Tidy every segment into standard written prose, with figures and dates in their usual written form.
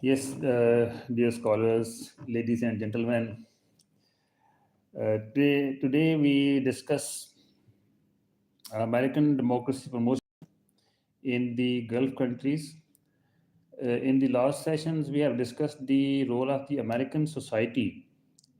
Yes, dear scholars, ladies and gentlemen, today we discuss American democracy promotion in the Gulf countries. In the last sessions, we have discussed the role of the American society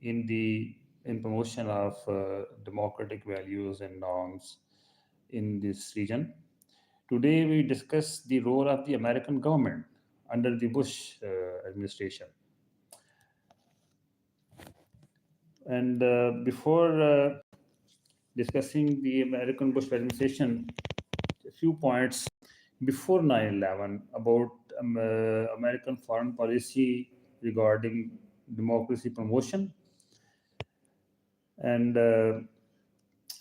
in the in promotion of democratic values and norms in this region. Today, we discuss the role of the American government under the Bush administration. And before discussing the American Bush administration, a few points before 9/11 about American foreign policy regarding democracy promotion. And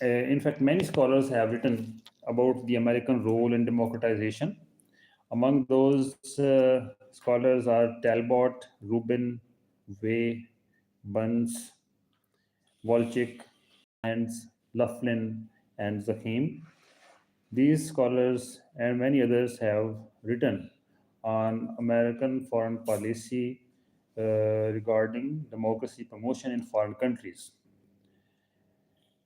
in fact, many scholars have written about the American role in democratization. Among those scholars are Talbot, Rubin, Way, Bunce, Volchik, Hans, Laughlin, and Zahim. These scholars and many others have written on American foreign policy regarding democracy promotion in foreign countries.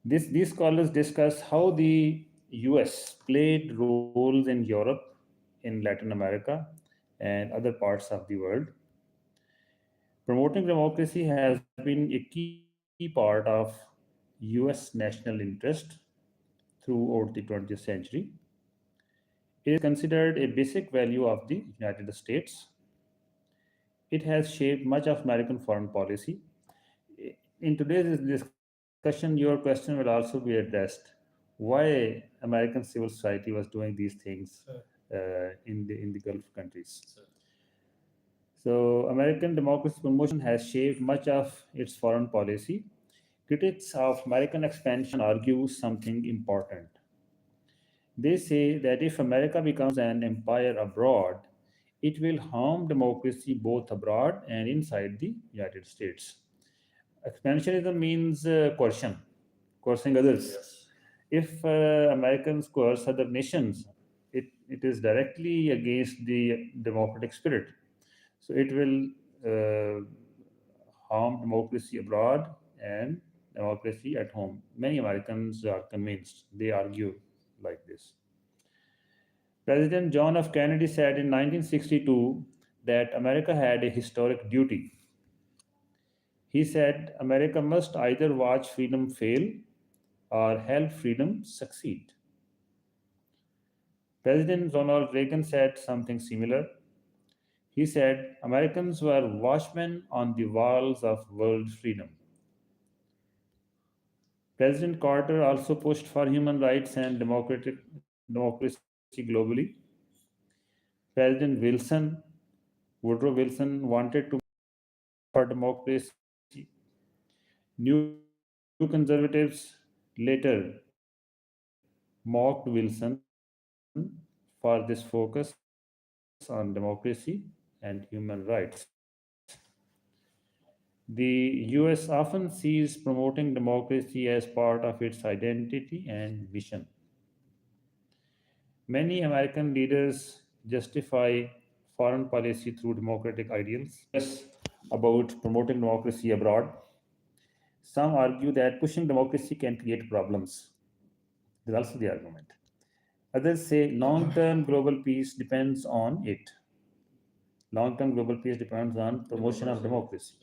These scholars discuss how the US played roles in Europe, in Latin America, and other parts of the world. Promoting democracy has been a key part of US national interest throughout the 20th century. It is considered a basic value of the United States. It has shaped much of American foreign policy. In today's discussion, your question will also be addressed why American civil society was doing these things in the Gulf countries. So, American democracy promotion has shaped much of its foreign policy. Critics of American expansion argue something important. They say that if America becomes an empire abroad, it will harm democracy both abroad and inside the United States. Expansionism means coercing others. Yes. If Americans coerce other nations, it is directly against the democratic spirit. So it will harm democracy abroad and democracy at home. Many Americans are convinced, they argue like this. President John F. Kennedy said in 1962 that America had a historic duty. He said America must either watch freedom fail or help freedom succeed. President Ronald Reagan said something similar. He said Americans were watchmen on the walls of world freedom. President Carter also pushed for human rights and democracy globally. President Woodrow Wilson, wanted to for democracy. New conservatives later mocked Wilson for this focus on democracy and human rights. The US often sees promoting democracy as part of its identity and vision. Many American leaders justify foreign policy through democratic ideals. About promoting democracy abroad. Some argue that pushing democracy can create problems. There's also the argument. Others say long term global peace depends on it. Long term global peace depends on promotion of democracy.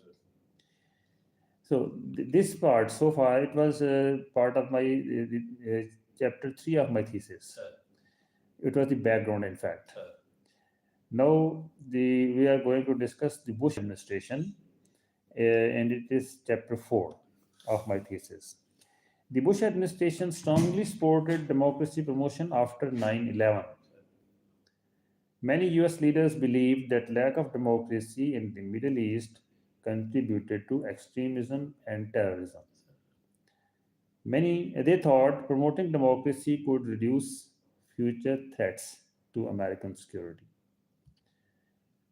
So, this part, so far, it was part of my chapter 3 of my thesis. It was the background, in fact. Now, we are going to discuss the Bush administration, and it is chapter 4 of my thesis. The Bush administration strongly supported democracy promotion after 9/11. Many US leaders believed that lack of democracy in the Middle East contributed to extremism and terrorism. They thought promoting democracy could reduce future threats to American security.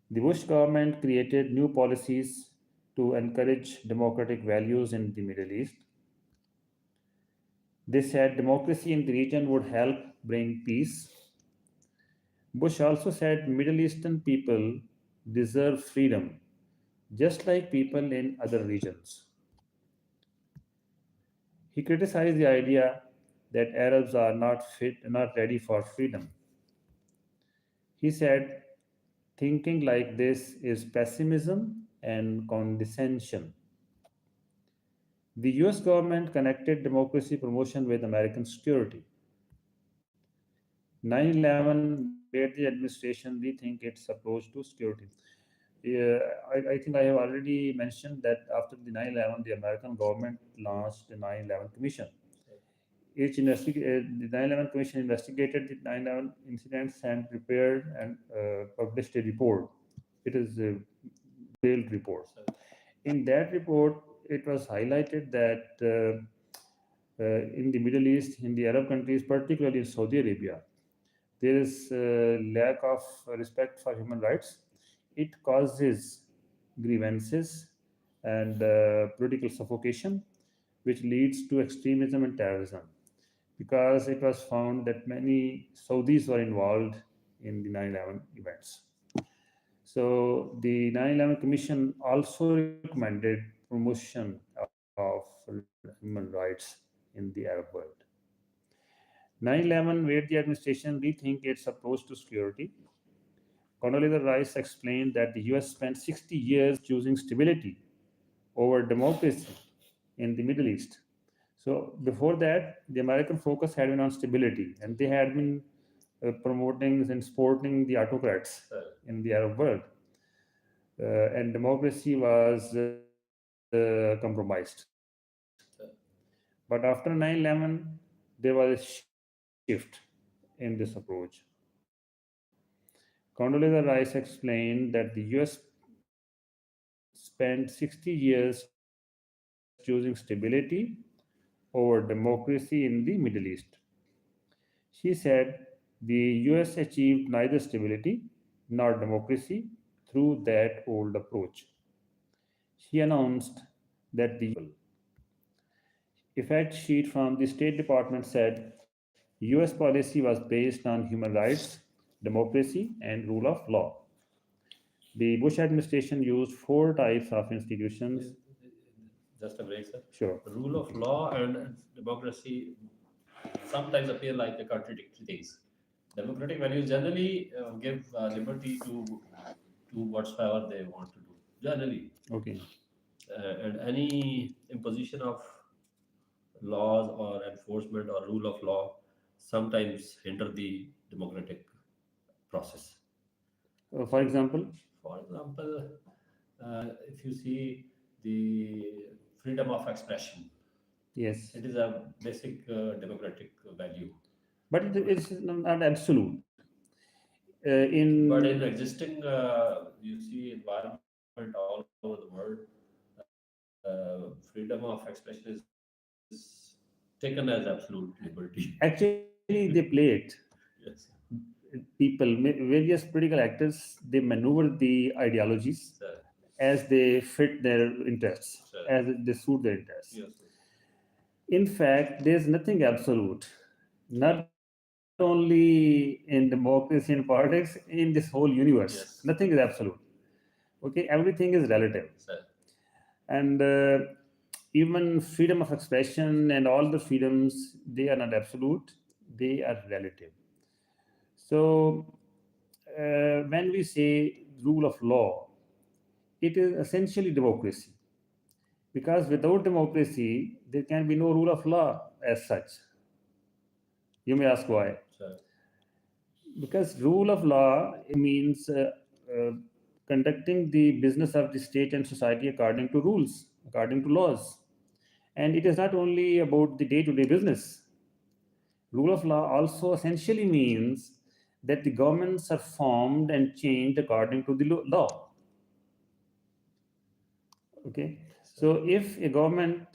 The Bush government created new policies to encourage democratic values in the Middle East. They said democracy in the region would help bring peace. Bush also said Middle Eastern people deserve freedom, just like people in other regions. He criticized the idea that Arabs are not ready for freedom. He said, thinking like this is pessimism and condescension. The US government connected democracy promotion with American security. 9/11 made the administration rethink its approach to security. Yeah, I think I have already mentioned that after the 9/11, the American government launched the 9/11 Commission. The 9/11 Commission investigated the 9/11 incidents and prepared and published a report. It is a detailed report. In that report, it was highlighted that in the Middle East, in the Arab countries, particularly in Saudi Arabia, there is a lack of respect for human rights. It causes grievances and political suffocation, which leads to extremism and terrorism. Because it was found that many Saudis were involved in the 9/11 events. So the 9/11 Commission also recommended promotion of human rights in the Arab world. 9/11 made the administration rethink its approach to security. Condoleezza Rice explained that the US spent 60 years choosing stability over democracy in the Middle East. So before that, the American focus had been on stability, and they had been promoting and supporting the autocrats in the Arab world. And democracy was compromised. But after 9/11, there was a shift in this approach. Condoleezza Rice explained that the US spent 60 years choosing stability over democracy in the Middle East. She said the US achieved neither stability nor democracy through that old approach. She announced that the US effect sheet from the State Department said US policy was based on human rights, democracy, and rule of law. The Bush administration used four types of institutions. Just a break, sir. Sure. Rule of law and democracy sometimes appear like a contradictory things. Democratic values generally give liberty to do whatsoever they want to do. Generally, Okay. and any imposition of laws or enforcement or rule of law sometimes hinder the democratic process. For example, For example, if you see the freedom of expression, yes, it is a basic democratic value. but it's not absolute. But In in existing, you see environment all over the world, freedom of expression is taken as absolute liberty. actually, they play it. Yes. People, various political actors, they maneuver the ideologies Sir. as they fit their interests, Sir. as they suit their interests. Yes. In fact, there's nothing absolute, not only in democracy and politics, in this whole universe. Yes. Nothing is absolute. Okay, everything is relative. Sir. And even freedom of expression and all the freedoms, they are not absolute, they are relative. So, when we say rule of law, it is essentially democracy. Because without democracy, there can be no rule of law as such. You may ask why. Sir. Because rule of law means uh, conducting the business of the state and society according to rules, according to laws. And it is not only about the day to day business. Rule of law also essentially means that the governments are formed and changed according to the law. Okay, so if a government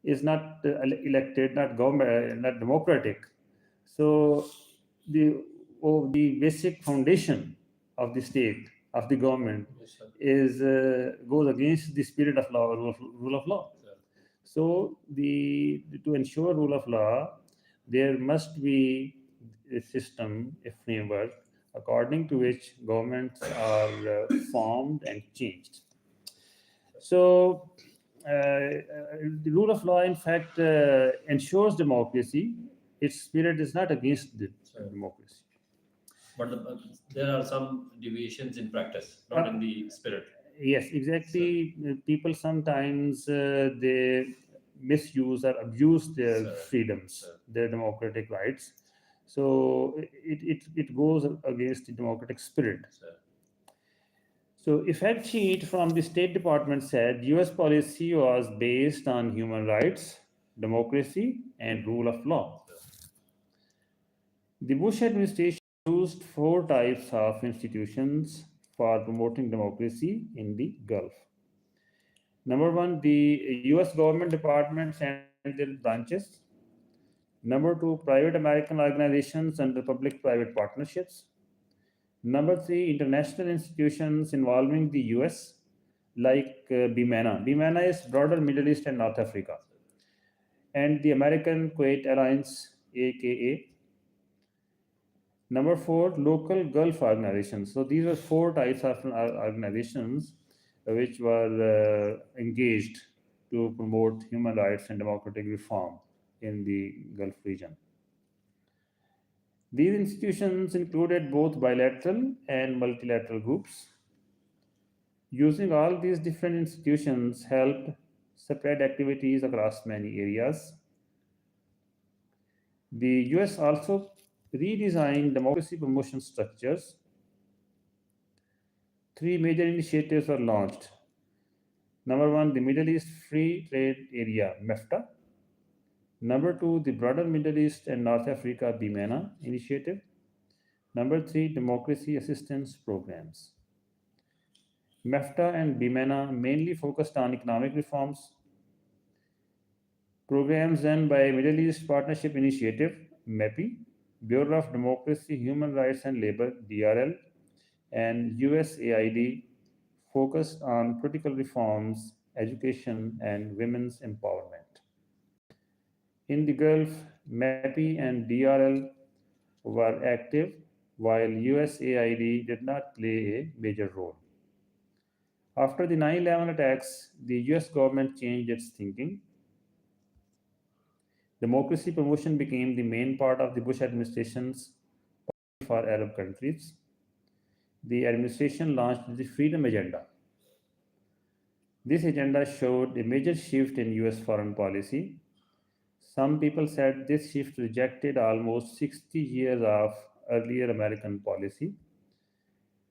is not elected, not government, not democratic, so the the basic foundation of the state of the government Yes, sir. is goes against the spirit of law, rule of law. Sir. So to ensure rule of law, there must be a system, a framework according to which governments are formed and changed. So, the rule of law, in fact, ensures democracy. Its spirit is not against the democracy. But there are some deviations in practice, not in the spirit. Yes, exactly. People sometimes they misuse or abuse their Sir. freedoms, Sir. their democratic rights. So it goes against the democratic spirit. Sir. So, a fact sheet from the State Department said US policy was based on human rights, democracy, and rule of law. The Bush administration used four types of institutions for promoting democracy in the Gulf. Number one, the US government departments and their branches. Number two, private American organizations under public private partnerships. Number three, international institutions involving the US, like BMANA. BMANA is broader Middle East and North Africa. And the American Kuwait Alliance, AKA. Number four, local Gulf organizations. So these are four types of organizations which were engaged to promote human rights and democratic reform in the Gulf region. These institutions included both bilateral and multilateral groups. Using all these different institutions helped spread activities across many areas. The US also redesigned democracy promotion structures. Three major initiatives were launched. Number one, the Middle East Free Trade Area, MEFTA. Number two, the broader Middle East and North Africa, BMANA initiative. Number three, democracy assistance programs. MEFTA and BMANA mainly focused on economic reforms. Programs run by Middle East Partnership Initiative, MEPI, Bureau of Democracy, Human Rights and Labor, DRL, and USAID focused on political reforms, education, and women's empowerment. In the Gulf, MEPI and DRL were active, while USAID did not play a major role. After the 9/11 attacks, the US government changed its thinking. Democracy promotion became the main part of the Bush administration's policy for Arab countries. The administration launched the Freedom Agenda. This agenda showed a major shift in US foreign policy. Some people said this shift rejected almost 60 years of earlier American policy.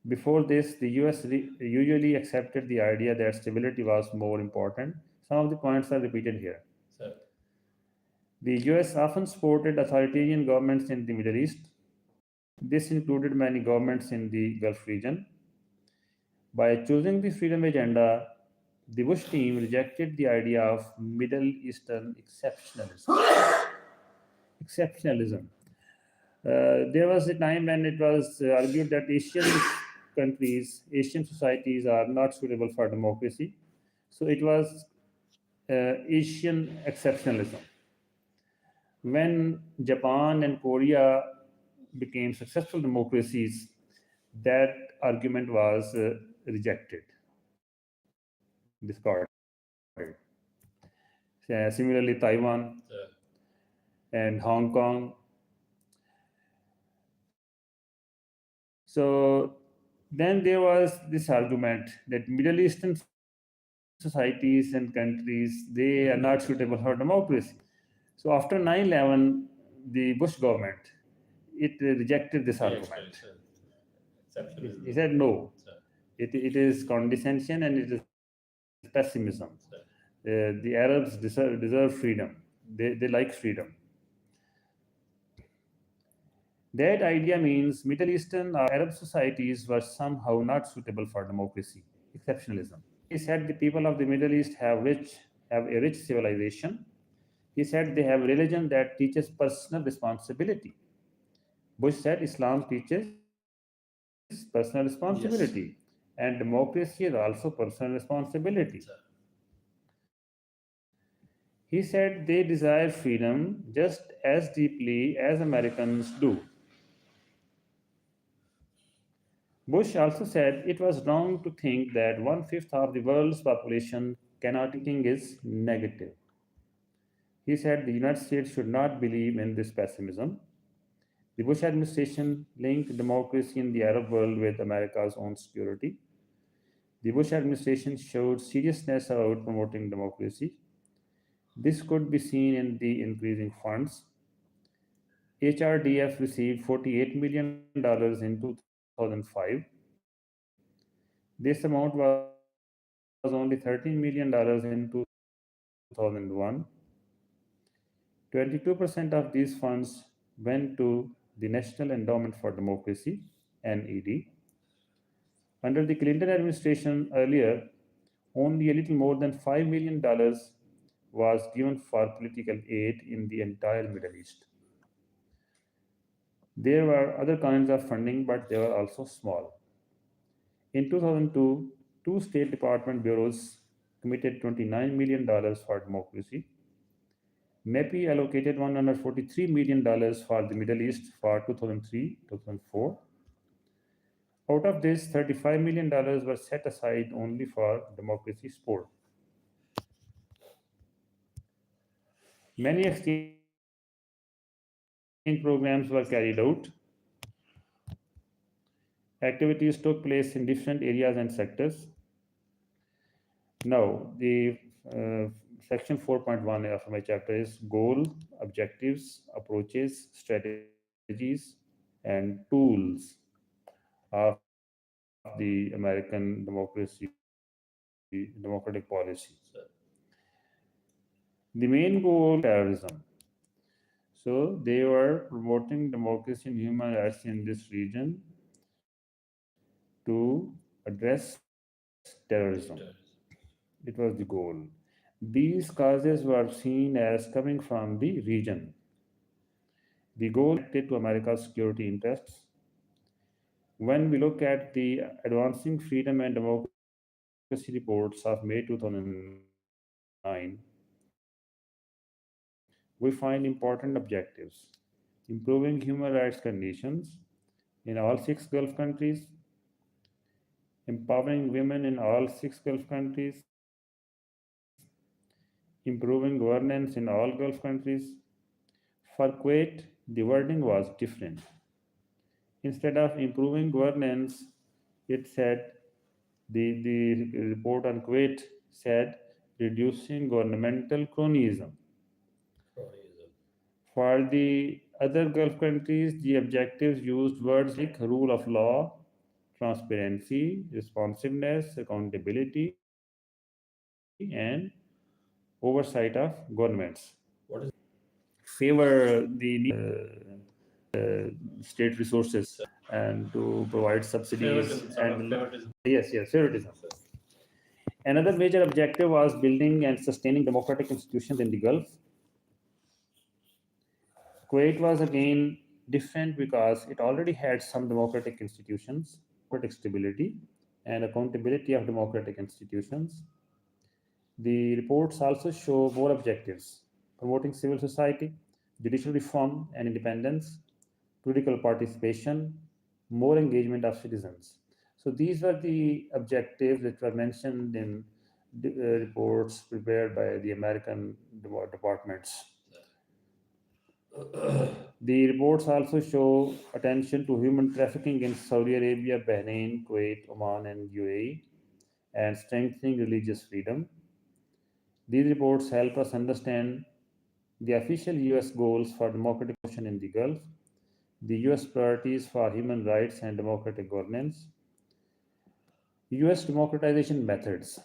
Before this, the US usually accepted the idea that stability was more important. Some of the points are repeated here. Sir. The US often supported authoritarian governments in the Middle East. This included many governments in the Gulf region. By choosing the Freedom Agenda, the Bush team rejected the idea of Middle Eastern exceptionalism. There was a time when it was argued that Asian countries, Asian societies are not suitable for democracy. So it was Asian exceptionalism. When Japan and Korea became successful democracies, that argument was rejected, discarded. Similarly, Taiwan and Hong Kong. So then there was this argument that Middle Eastern societies and countries, they are not suitable for democracy. So after 9/11, the Bush government, it rejected this argument. He said no. It is condescension and it is pessimism. The Arabs deserve freedom. They like freedom. That idea means Middle Eastern or Arab societies were somehow not suitable for democracy, exceptionalism. He said the people of the Middle East have a rich civilization. He said they have a religion that teaches personal responsibility. Bush said Islam teaches personal responsibility, and democracy is also personal responsibility. He said they desire freedom just as deeply as Americans do. Bush also said it was wrong to think that one-fifth of the world's population cannot thinking is negative. He said the United States should not believe in this pessimism. The Bush administration linked democracy in the Arab world with America's own security. The Bush administration showed seriousness about promoting democracy. This could be seen in the increasing funds. HRDF received $48 million in 2005. This amount was only $13 million in 2001. 22% of these funds went to the National Endowment for Democracy, NED. Under the Clinton administration earlier, only a little more than $5 million was given for political aid in the entire Middle East. There were other kinds of funding, but they were also small. In 2002, two State Department bureaus committed $29 million for democracy. MEPI allocated $143 million for the Middle East for 2003-2004. Out of this, $35 million were set aside only for democracy support. Many exchange programs were carried out. Activities took place in different areas and sectors. Now, the section 4.1 of my chapter is goal, objectives, approaches, strategies, and tools of the American democratic policy. The main goal terrorism. So they were promoting democracy and human rights in this region to address terrorism. It was the goal. These causes were seen as coming from the region. The goal connected to America's security interests. When we look at the Advancing Freedom and Democracy reports of May 2009, we find important objectives: improving human rights conditions in all 6 Gulf countries, empowering women in all 6 Gulf countries, improving governance in all Gulf countries. For Kuwait, the wording was different. Instead of improving governance, it said the report on Kuwait said reducing governmental cronyism. For the other Gulf countries, the objectives used words like rule of law, transparency, responsiveness, accountability, and oversight of governments. What is Favor the state resources and to provide subsidies favoritism, sort of and favoritism? yes, favoritism. Another major objective was building and sustaining democratic institutions in the Gulf. Kuwait was again different because it already had some democratic institutions, democratic stability, and accountability of democratic institutions. The reports also show more objectives: promoting civil society, judicial reform and independence, political participation, more engagement of citizens. So these were the objectives that were mentioned in the reports prepared by the American departments. The reports also show attention to human trafficking in Saudi Arabia, Bahrain, Kuwait, Oman, and UAE, and strengthening religious freedom. These reports help us understand the official US goals for democratic promotion in the Gulf, the US priorities for human rights and democratic governance, US democratization methods.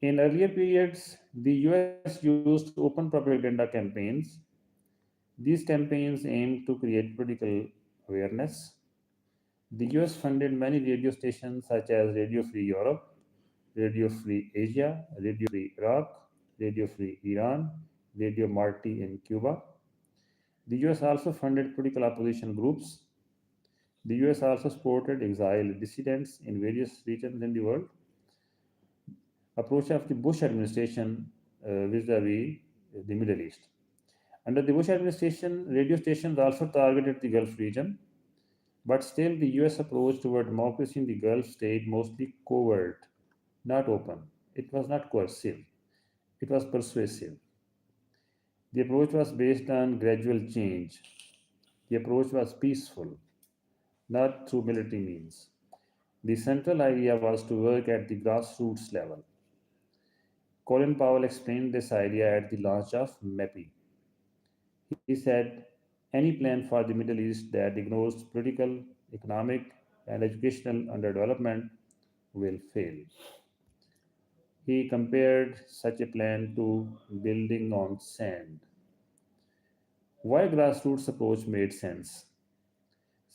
In earlier periods, the US used open propaganda campaigns. These campaigns aimed to create political awareness. The US funded many radio stations such as Radio Free Europe, Radio Free Asia, Radio Free Iraq, Radio Free Iran, Radio Marti in Cuba. The US also funded political opposition groups. The US also supported exiled dissidents in various regions in the world. Approach of the Bush administration vis-a-vis the Middle East. Under the Bush administration, radio stations also targeted the Gulf region. But still, the US approach toward democracy in the Gulf stayed mostly covert, not open. It was not coercive, it was persuasive. The approach was based on gradual change. The approach was peaceful, not through military means. The central idea was to work at the grassroots level. Colin Powell explained this idea at the launch of MEPI. He said, any plan for the Middle East that ignores political, economic, and educational underdevelopment will fail. He compared such a plan to building on sand. Why grassroots approach made sense?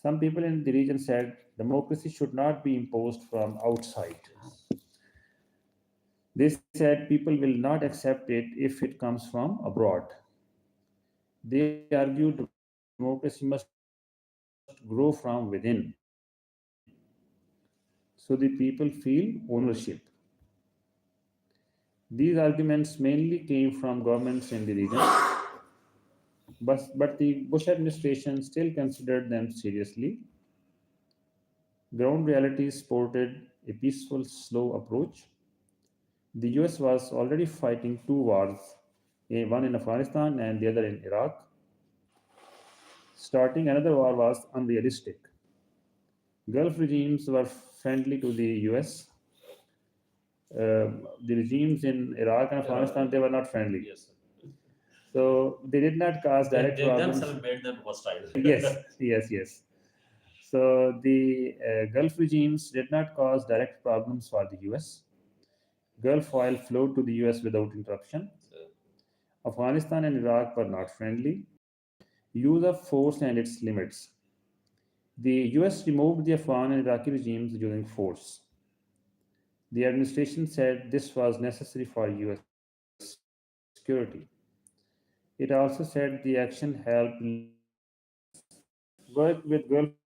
Some people in the region said democracy should not be imposed from outside. Yes. They said people will not accept it if it comes from abroad. They argued democracy must grow from within, so the people feel ownership. These arguments mainly came from governments in the region, but the Bush administration still considered them seriously. Ground reality supported a peaceful, slow approach. The US was already fighting two wars, one in Afghanistan and the other in Iraq. Starting another war was unrealistic. Gulf regimes were friendly to the US. The regimes in Iraq and Afghanistan, they were not friendly. Yes, sir. So they did not cause direct They problems. themselves made them hostile. Yes. So the Gulf regimes did not cause direct problems for the US. Gulf oil flowed to the US without interruption. So, Afghanistan and Iraq were not friendly. Use of force and its limits. The US removed the Afghan and Iraqi regimes using force. The administration said this was necessary for US security. It also said the action helped work with Gulf countries to resolve conflicts.